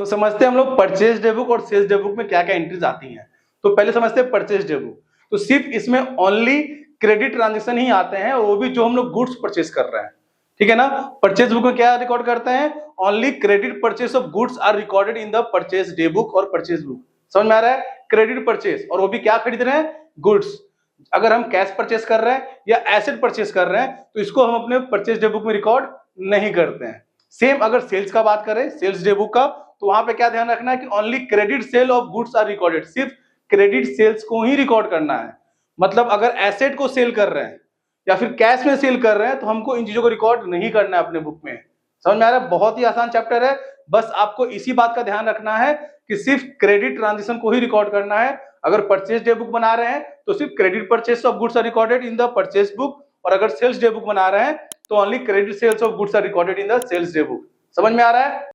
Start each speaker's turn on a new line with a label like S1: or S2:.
S1: तो समझते हैं हम लोग परचेज डे बुक और सेल्स डे बुक में क्या क्या एंट्रीज आती हैं। तो पहले समझते हैं परचेज डे बुक। तो सिर्फ इसमें ओनली क्रेडिट ट्रांजेक्शन ही आते हैं, और वो भी जो हम लोग गुड्स परचेज कर रहे हैं, ठीक है ना। परचेज बुक में क्या रिकॉर्ड करते हैं, only credit purchase of goods are recorded in the purchase day book और परचेज बुक। समझ में आ रहा है, क्रेडिट परचेज, और वो भी क्या खरीद रहे हैं, गुड्स। अगर हम कैश परचेज कर रहे हैं या एसेट परचेज कर रहे हैं तो इसको हम अपने परचेज डे बुक में रिकॉर्ड नहीं करते हैं। सेम अगर सेल्स का बात करें, सेल्स डे बुक का, तो वहां पे क्या ध्यान रखना है कि only credit sale of goods are recorded, सिर्फ क्रेडिट सेल्स को ही रिकॉर्ड करना है। मतलब अगर एसेट को सेल कर रहे हैं या फिर कैश में सेल कर रहे हैं तो हमको इन चीजों को रिकॉर्ड नहीं करना है अपने बुक में। समझ में आ रहा है, बहुत ही आसान चैप्टर है। बस आपको इसी बात का ध्यान रखना है कि सिर्फ क्रेडिट ट्रांजेक्शन को ही रिकॉर्ड करना है। अगर परचेज डे बुक बना रहे हैं तो सिर्फ credit purchase of goods are recorded in the purchase book, और अगर सेल्स डे बुक बना रहे हैं तो only credit sales of goods are recorded in the sales day book. समझ में आ रहा है।